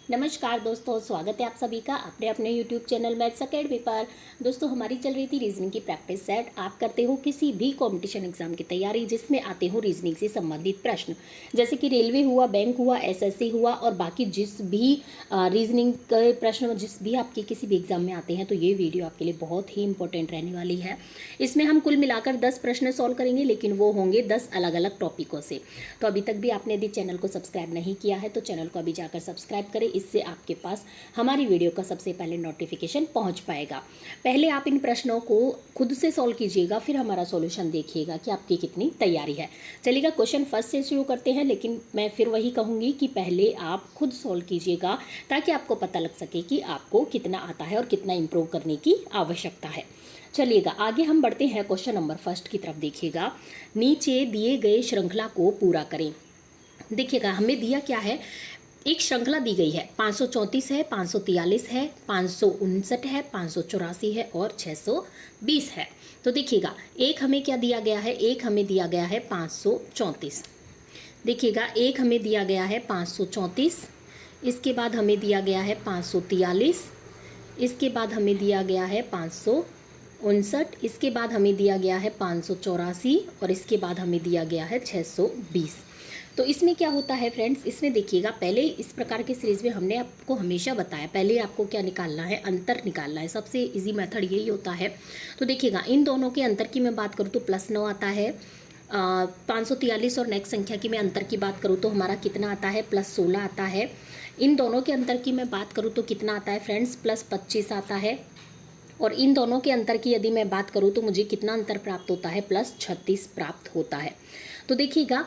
नमस्कार दोस्तों, स्वागत है आप सभी का अपने अपने YouTube चैनल मैथ्स अकेडमी पर। दोस्तों, हमारी चल रही थी रीजनिंग की प्रैक्टिस सेट। आप करते हो किसी भी कंपटीशन एग्जाम की तैयारी जिसमें आते हो रीजनिंग से संबंधित प्रश्न, जैसे कि रेलवे हुआ, बैंक हुआ, एसएससी हुआ और बाकी जिस भी रीजनिंग के प्रश्न जिस भी आपके किसी भी एग्जाम में आते हैं, तो ये वीडियो आपके लिए बहुत ही इंपॉर्टेंट रहने वाली है। इसमें हम कुल मिलाकर 10 प्रश्न सॉल्व करेंगे, लेकिन वो होंगे 10 अलग अलग टॉपिकों से। तो अभी तक भी आपने यदि चैनल को सब्सक्राइब नहीं किया है तो चैनल को अभी जाकर सब्सक्राइब करें। इससे आपके पास हमारी वीडियो का सबसे पहले नोटिफिकेशन पहुंच पाएगा। पहले आप इन प्रश्नों को खुद से सॉल्व कीजिएगा, फिर हमारा सॉल्यूशन देखिएगा कि आपकी कितनी तैयारी है। चलिएगा, क्वेश्चन फर्स्ट से शुरू करते हैं, लेकिन मैं फिर वही कहूंगी कि पहले आप खुद सॉल्व कीजिएगा ताकि आपको पता लग सके कि आपको कितना आता है और कितना इंप्रूव करने की आवश्यकता है। चलिएगा, आगे हम बढ़ते हैं क्वेश्चन नंबर फर्स्ट की तरफ। देखिएगा, नीचे दिए गए श्रृंखला को पूरा करें। देखिएगा, हमें दिया क्या है, एक श्रृंखला दी गई है। 534 है, 543 है, 559 है, 584 है और 620 है। तो देखिएगा, एक हमें क्या दिया गया है, एक हमें दिया गया है 534। देखिएगा, एक हमें दिया गया है 534, इसके बाद हमें दिया गया है 543, इसके बाद हमें दिया गया है 559, इसके बाद हमें दिया गया है 584 और इसके बाद हमें दिया गया है 620। तो इसमें क्या होता है फ्रेंड्स, इसमें देखिएगा, पहले इस प्रकार के सीरीज में हमने आपको हमेशा बताया, पहले आपको क्या निकालना है, अंतर निकालना है। सबसे इजी मेथड यही होता है। तो देखिएगा, इन दोनों के अंतर की मैं बात करूँ तो +9 आता है। 543 और नेक्स्ट संख्या की मैं अंतर की बात करूँ तो हमारा कितना आता है, +16 आता है। इन दोनों के अंतर की मैं बात करूँ तो कितना आता है फ्रेंड्स, +25 आता है। और इन दोनों के अंतर की यदि मैं बात करूँ तो मुझे कितना अंतर प्राप्त होता है, +36 प्राप्त होता है। तो देखिएगा,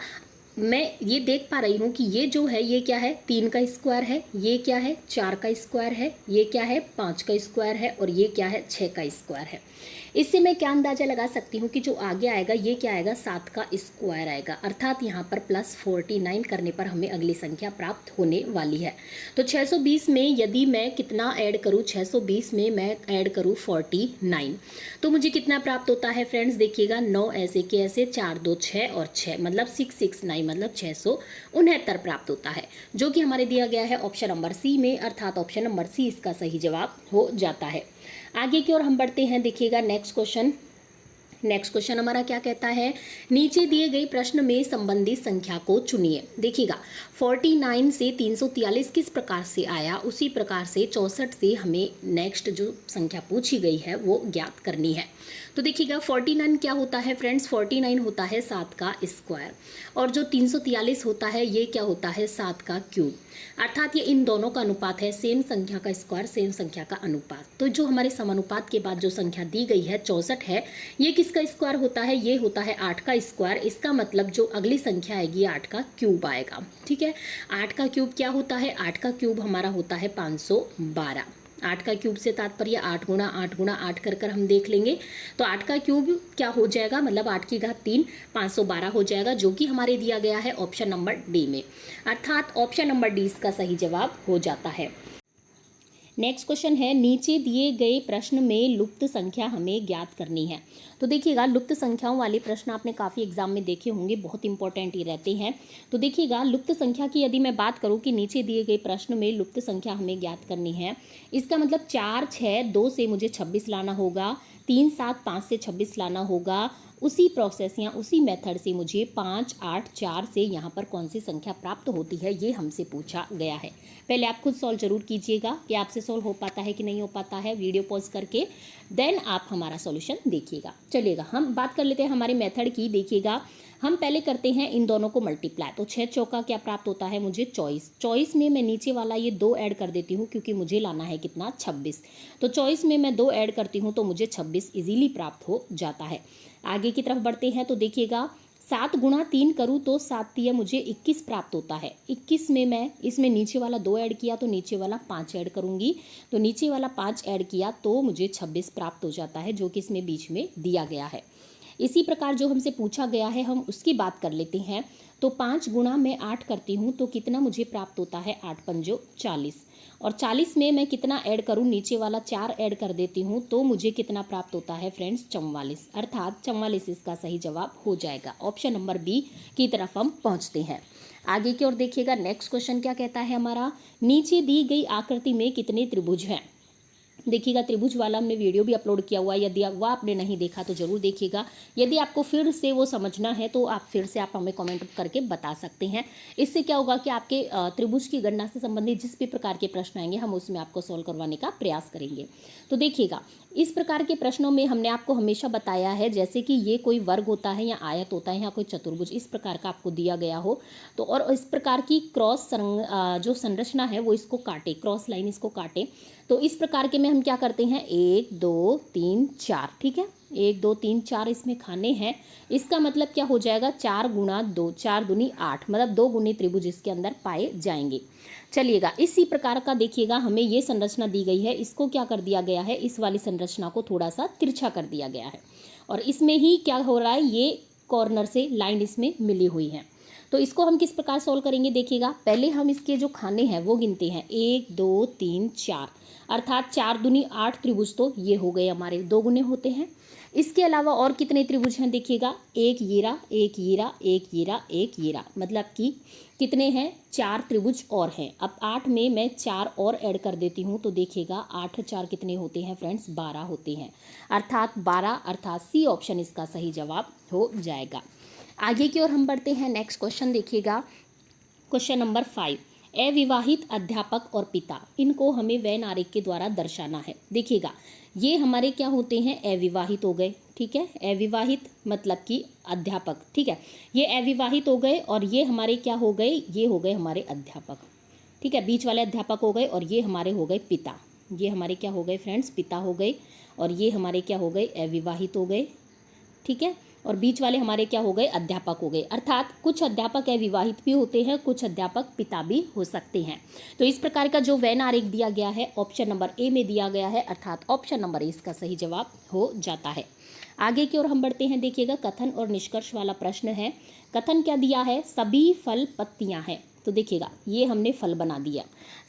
मैं ये देख पा रही हूँ कि ये जो है, ये क्या है, 3 का स्क्वायर है, ये क्या है, 4 का स्क्वायर है, ये क्या है, 5 का स्क्वायर है और ये क्या है, 6 का स्क्वायर है। इससे मैं क्या अंदाजा लगा सकती हूँ कि जो आगे आएगा ये क्या आएगा, 7 का स्क्वायर आएगा। अर्थात यहाँ पर +49 करने पर हमें अगली संख्या प्राप्त होने वाली है। तो 620 में यदि मैं कितना ऐड करूँ, 620 में मैं ऐड करूँ 49, तो मुझे कितना प्राप्त होता है फ्रेंड्स। देखिएगा, 9 ऐसे के ऐसे, 4 2 6 और 6 मतलब 669 मतलब 669 प्राप्त होता है, जो कि हमारे दिया गया है ऑप्शन नंबर सी में। अर्थात ऑप्शन नंबर सी इसका सही जवाब हो जाता है। आगे की ओर हम बढ़ते हैं। देखिएगा, नेक्स्ट क्वेश्चन हमारा क्या कहता है, नीचे दिए गए प्रश्न में संबंधित संख्या को चुनिए। देखिएगा, 49 से 343 किस प्रकार से आया, उसी प्रकार से 64 से हमें नेक्स्ट जो संख्या पूछी गई है वो ज्ञात करनी है। तो देखिएगा, 49 क्या होता है फ्रेंड्स, 49 होता है 7 का स्क्वायर और जो 343 होता है ये क्या होता है, 7 का क्यूब। अर्थात ये इन दोनों का अनुपात है, सेम संख्या का स्क्वायर सेम संख्या का अनुपात। तो जो हमारे समानुपात के बाद जो संख्या दी गई है 64 है, ये किसका स्क्वायर होता है, ये होता है 8 का स्क्वायर। इसका मतलब जो अगली संख्या आएगी 8 का क्यूब आएगा। ठीक है, 8 का क्यूब क्या होता है, 8 का क्यूब हमारा होता है 512। 8 का क्यूब से तात्पर्य 8 गुणा 8 गुणा 8 कर हम देख लेंगे। तो 8 का क्यूब क्या हो जाएगा, मतलब 8 की घात 3 512 हो जाएगा, जो कि हमारे दिया गया है ऑप्शन नंबर डी में। अर्थात ऑप्शन नंबर डी इसका सही जवाब हो जाता है। नेक्स्ट क्वेश्चन है, नीचे दिए गए प्रश्न में लुप्त संख्या हमें ज्ञात करनी है। तो देखिएगा, लुप्त संख्याओं वाले प्रश्न आपने काफ़ी एग्जाम में देखे होंगे, बहुत इंपॉर्टेंट ही रहते हैं। तो देखिएगा, लुप्त संख्या की यदि मैं बात करूं कि नीचे दिए गए प्रश्न में लुप्त संख्या हमें ज्ञात करनी है, इसका मतलब 4 6 2 से मुझे 26 लाना होगा, 3 7 5 से 26 लाना होगा। उसी प्रोसेस या उसी मेथड से मुझे 5 8 4 से यहाँ पर कौन सी संख्या प्राप्त होती है ये हमसे पूछा गया है। पहले आप खुद सॉल्व जरूर कीजिएगा कि आपसे सॉल्व हो पाता है कि नहीं हो पाता है, वीडियो पॉज करके देन आप हमारा सॉल्यूशन देखिएगा। चलिएगा, हम बात कर लेते हैं हमारे मेथड की। देखिएगा, हम पहले करते हैं इन दोनों को मल्टीप्लाई। तो 6 चौका क्या प्राप्त होता है मुझे, 24 में मैं नीचे वाला ये 2 ऐड कर देती हूँ क्योंकि मुझे लाना है कितना, 26। तो 24 में मैं 2 ऐड करती हूँ तो मुझे 26 इजीली प्राप्त हो जाता है। आगे की तरफ बढ़ते हैं। तो देखिएगा, 7 गुणा 3 करूँ तो 7 तिया मुझे 21 प्राप्त होता है। 21 में मैं इसमें नीचे वाला 2 ऐड किया तो नीचे वाला 5 ऐड करूँगी, तो नीचे वाला 5 ऐड किया तो मुझे 26 प्राप्त हो जाता है, जो कि इसमें बीच में दिया गया है। इसी प्रकार जो हमसे पूछा गया है हम उसकी बात कर लेते हैं। तो 5 गुणा मैं 8 करती हूँ तो कितना मुझे प्राप्त होता है, 8 पंजो 40 और 40 में मैं कितना ऐड करूँ, नीचे वाला 4 ऐड कर देती हूँ तो मुझे कितना प्राप्त होता है फ्रेंड्स, 44। अर्थात 44 इसका सही जवाब हो जाएगा। ऑप्शन नंबर बी की तरफ हम पहुँचते हैं। आगे की ओर देखिएगा, नेक्स्ट क्वेश्चन क्या कहता है हमारा, नीचे दी गई आकृति में कितने त्रिभुज हैं। देखिएगा, त्रिभुज वाला हमने वीडियो भी अपलोड किया हुआ है, यदि वह आपने नहीं देखा तो जरूर देखिएगा। यदि आपको फिर से वो समझना है तो आप फिर से हमें कमेंट करके बता सकते हैं। इससे क्या होगा कि आपके त्रिभुज की गणना से संबंधित जिस भी प्रकार के प्रश्न आएंगे हम उसमें आपको सॉल्व करवाने का प्रयास करेंगे। तो देखिएगा, इस प्रकार के प्रश्नों में हमने आपको हमेशा बताया है, जैसे कि ये कोई वर्ग होता है या आयत होता है या कोई चतुर्भुज इस प्रकार का आपको दिया गया हो, तो और इस प्रकार की क्रॉस जो संरचना है वो इसको काटे, क्रॉस लाइन इसको काटे, तो इस प्रकार के में हम क्या करते हैं 1 2 3 4, ठीक है, 1 2 3 4 इसमें खाने हैं। इसका मतलब क्या हो जाएगा, 4 गुणा 2, 4 दूनी 8, मतलब 2 गुनी त्रिभुज इसके अंदर पाए जाएंगे। चलिएगा, इसी प्रकार का देखिएगा हमें ये संरचना दी गई है, इसको क्या कर दिया गया है, इस वाली संरचना को थोड़ा सा तिरछा कर दिया गया है और इसमें ही क्या हो रहा है, ये कॉर्नर से लाइन इसमें मिली हुई है। तो इसको हम किस प्रकार सॉल्व करेंगे, देखिएगा, पहले हम इसके जो खाने हैं वो गिनते हैं 1 2 3 4, अर्थात 4 दूनी 8 त्रिभुज तो ये हो गए हमारे, 2 गुने होते हैं। इसके अलावा और कितने त्रिभुज हैं, देखिएगा, एक येरा, एक येरा, एक येरा, एक येरा, मतलब कि कितने हैं, 4 त्रिभुज और हैं। अब 8 में मैं 4 और ऐड कर देती हूँ तो देखिएगा 8 4 कितने होते हैं फ्रेंड्स, 12 होते हैं, अर्थात 12, अर्थात सी ऑप्शन इसका सही जवाब हो जाएगा। आगे की ओर हम बढ़ते हैं, नेक्स्ट क्वेश्चन देखिएगा, क्वेश्चन नंबर 5, अविवाहित अध्यापक और पिता, इनको हमें वैन आरेख के द्वारा दर्शाना है। देखिएगा, ये हमारे क्या होते हैं, अविवाहित हो गए, ठीक है, अविवाहित मतलब कि अध्यापक, ठीक है, ये अविवाहित हो गए और ये हमारे क्या हो गए, ये हो गए हमारे अध्यापक, ठीक है, बीच वाले अध्यापक हो गए और ये हमारे हो गए पिता, ये हमारे क्या हो गए फ्रेंड्स, पिता हो गए और ये हमारे क्या हो गए, अविवाहित हो गए, ठीक है, और बीच वाले हमारे क्या हो गए, अध्यापक हो गए। अर्थात कुछ अध्यापक अविवाहित भी होते हैं, कुछ अध्यापक पिता भी हो सकते हैं। तो इस प्रकार का जो वैन आरेख दिया गया है ऑप्शन नंबर ए में दिया गया है, अर्थात ऑप्शन नंबर ए इसका सही जवाब हो जाता है। आगे की ओर हम बढ़ते हैं, देखिएगा, कथन और निष्कर्ष वाला प्रश्न है। कथन क्या दिया है, सभी फल पत्तियां हैं। तो देखिएगा, ये हमने फल बना दिया,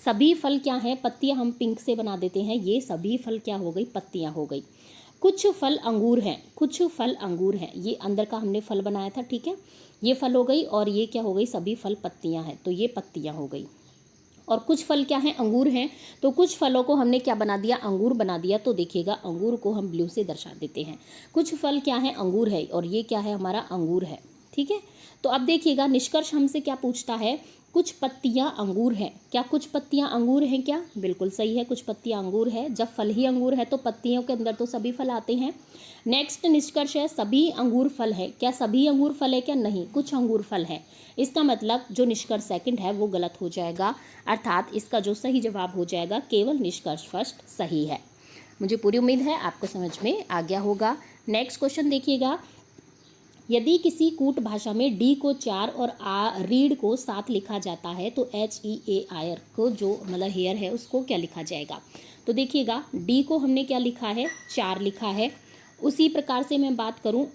सभी फल क्या हैं, पत्तियां हम पिंक से बना देते हैं, ये सभी फल क्या हो गई, पत्तियां हो गई। कुछ फल अंगूर हैं, कुछ फल अंगूर हैं, ये अंदर का हमने फल बनाया था, ठीक है, ये फल हो गई और ये क्या हो गई, सभी फल पत्तियां हैं, तो ये पत्तियां हो गई। और कुछ फल क्या हैं, अंगूर हैं, तो कुछ फलों को हमने क्या बना दिया, अंगूर बना दिया, तो देखिएगा अंगूर को हम ब्लू से दर्शा देते हैं। कुछ फल क्या है, अंगूर है और ये क्या है हमारा, अंगूर है, ठीक है। तो अब देखिएगा, निष्कर्ष हमसे क्या पूछता है, कुछ पत्तियां अंगूर हैं, क्या कुछ पत्तियां अंगूर हैं क्या, बिल्कुल सही है, कुछ पत्तियां अंगूर है। जब फल ही अंगूर है तो पत्तियों के अंदर तो सभी फल आते हैं। नेक्स्ट निष्कर्ष है, सभी अंगूर फल है, क्या सभी अंगूर फल है क्या, नहीं, कुछ अंगूर फल है। इसका मतलब जो निष्कर्ष सेकंड है वो गलत हो जाएगा, अर्थात इसका जो सही जवाब हो जाएगा केवल निष्कर्ष फर्स्ट सही है। मुझे पूरी उम्मीद है आपको समझ में आ गया होगा। नेक्स्ट क्वेश्चन देखिएगा, यदि किसी कूट भाषा में डी को 4 और रीड को 7 लिखा जाता है तो HEAR को जो मतलब हेयर है उसको क्या लिखा जाएगा। तो देखिएगा, डी को हमने क्या लिखा है, 4 लिखा है। उसी प्रकार से मैं बात करूं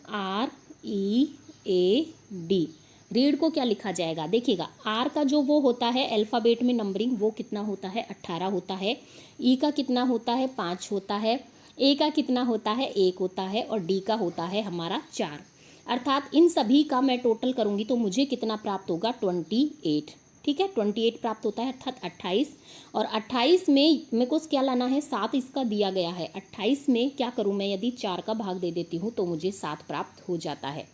READ, रीड को क्या लिखा जाएगा, देखिएगा, आर का जो वो होता है अल्फ़ाबेट में नंबरिंग वो कितना होता है, 18 होता है। ई का कितना होता है, 5 होता है। ए का कितना होता है, 1 होता है और डी का होता है हमारा 4। अर्थात इन सभी का मैं टोटल करूंगी तो मुझे कितना प्राप्त होगा, 28, ठीक है, 28 प्राप्त होता है, अर्थात 28। और 28 में मेरे को क्या लाना है, 7 इसका दिया गया है। 28 में क्या करूं मैं, यदि 4 का भाग दे देती हूं तो मुझे 7 प्राप्त हो जाता है।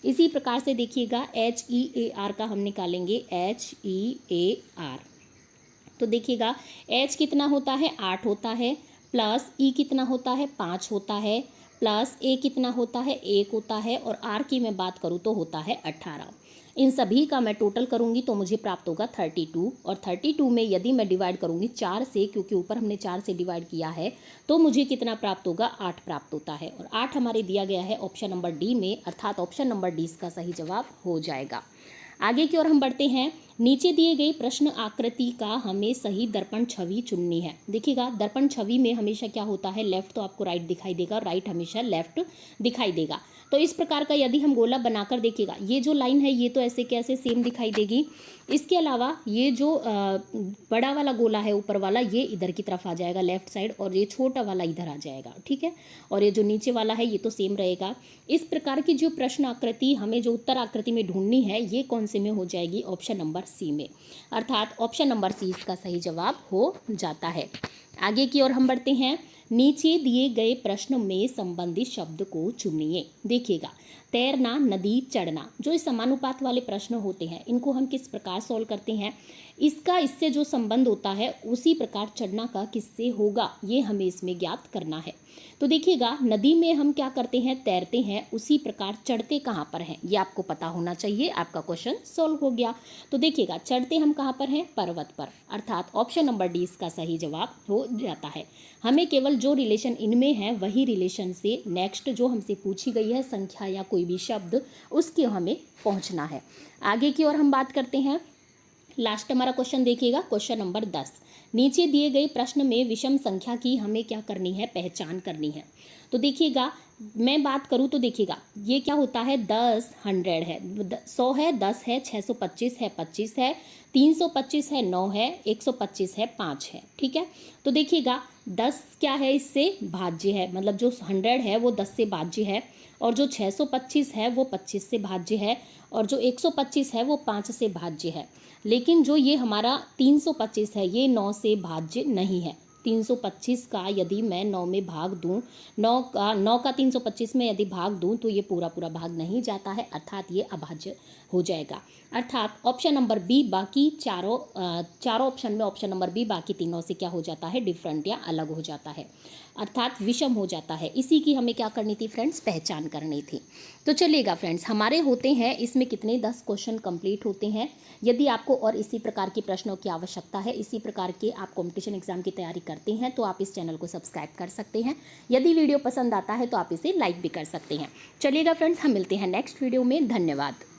इसी प्रकार से देखिएगा, HEAR का हम निकालेंगे, HEAR, तो देखिएगा H कितना होता है, 8 होता है, प्लस E कितना होता है, 5 होता है, प्लस A कितना होता है, 1 होता है, और R की मैं बात करूँ तो होता है 18। इन सभी का मैं टोटल करूंगी तो मुझे प्राप्त होगा 32, और 32 में यदि मैं डिवाइड करूंगी 4 से, क्योंकि ऊपर हमने 4 से डिवाइड किया है, तो मुझे कितना प्राप्त होगा, 8 प्राप्त होता है। और 8 हमारे दिया गया है ऑप्शन नंबर डी में, अर्थात ऑप्शन नंबर डी इसका सही जवाब हो जाएगा। आगे की ओर हम बढ़ते हैं, नीचे दिए गई प्रश्न आकृति का हमें सही दर्पण छवि चुननी है। देखिएगा, दर्पण छवि में हमेशा क्या होता है, लेफ्ट तो आपको राइट दिखाई देगा, राइट हमेशा लेफ्ट दिखाई देगा। तो इस प्रकार का यदि हम गोला बनाकर देखिएगा, ये जो लाइन है ये तो ऐसे कैसे सेम दिखाई देगी, इसके अलावा ये जो बड़ा वाला गोला है ऊपर वाला, ये इधर की तरफ आ जाएगा लेफ्ट साइड, और ये छोटा वाला इधर आ जाएगा, ठीक है। और ये जो नीचे वाला है ये तो सेम रहेगा। इस प्रकार की जो प्रश्न आकृति हमें जो उत्तर आकृति में ढूंढनी है, ये कौन से में हो जाएगी, ऑप्शन नंबर सी में, अर्थात ऑप्शन नंबर सी इसका सही जवाब हो जाता है। आगे की ओर हम बढ़ते हैं। नीचे दिए गए प्रश्न में संबंधित शब्द को चुनिए। देखिएगा, तैरना, नदी, चढ़ना, जो इस समानुपात वाले प्रश्न होते हैं, इनको हम किस प्रकार सॉल्व करते हैं, इसका इससे जो संबंध होता है उसी प्रकार चढ़ना का किससे होगा, ये हमें इसमें ज्ञात करना है। तो देखिएगा, नदी में हम क्या करते हैं, तैरते हैं, उसी प्रकार चढ़ते कहाँ पर हैं, ये आपको पता होना चाहिए, आपका क्वेश्चन सॉल्व हो गया। तो देखिएगा, चढ़ते हम कहाँ पर हैं, पर्वत पर, अर्थात ऑप्शन नंबर डी इसका सही जवाब हो जाता है। हमें केवल जो रिलेशन इनमें है वही रिलेशन से नेक्स्ट जो हमसे पूछी गई है संख्या या कोई भी शब्द, उसके हमें पहुंचना है। आगे की ओर हम बात करते हैं। लास्ट हमारा क्वेश्चन देखिएगा, क्वेश्चन नंबर 10। नीचे दिए गए प्रश्न में विषम संख्या की हमें क्या करनी है, पहचान करनी है। तो देखिएगा, मैं बात करूं तो देखिएगा, ये क्या होता है, 10 100 है, 100 है, 10 है, 625 है, 25 है, 325 है, 9 है, 125 है, 5 है, ठीक है। तो देखिएगा, 10 क्या है, इससे भाज्य है, मतलब जो 100 है वो 10 से भाज्य है, और जो 625 है वो 25 से भाज्य है, और जो 125 है वो 5 से भाज्य है। लेकिन जो ये हमारा 325 है, ये 9 से भाज्य नहीं है। 325 का यदि मैं 9 में भाग दूं, 9 का 325 में यदि भाग दूं तो ये पूरा पूरा भाग नहीं जाता है, अर्थात ये अभाज्य हो जाएगा। अर्थात ऑप्शन नंबर बी, बाकी चारों ऑप्शन में ऑप्शन नंबर बी बाकी तीनों से क्या हो जाता है, डिफरेंट या अलग हो जाता है, अर्थात विषम हो जाता है। इसी की हमें क्या करनी थी फ्रेंड्स, पहचान करनी थी। तो चलिएगा फ्रेंड्स, हमारे होते हैं इसमें कितने, 10 क्वेश्चन कंप्लीट होते हैं। यदि आपको और इसी प्रकार के प्रश्नों की आवश्यकता है, इसी प्रकार के आप कॉम्पिटिशन एग्जाम की तैयारी करते हैं, तो आप इस चैनल को सब्सक्राइब कर सकते हैं। यदि वीडियो पसंद आता है तो आप इसे लाइक भी कर सकते हैं। चलिएगा फ्रेंड्स, हम मिलते हैं नेक्स्ट वीडियो में। धन्यवाद।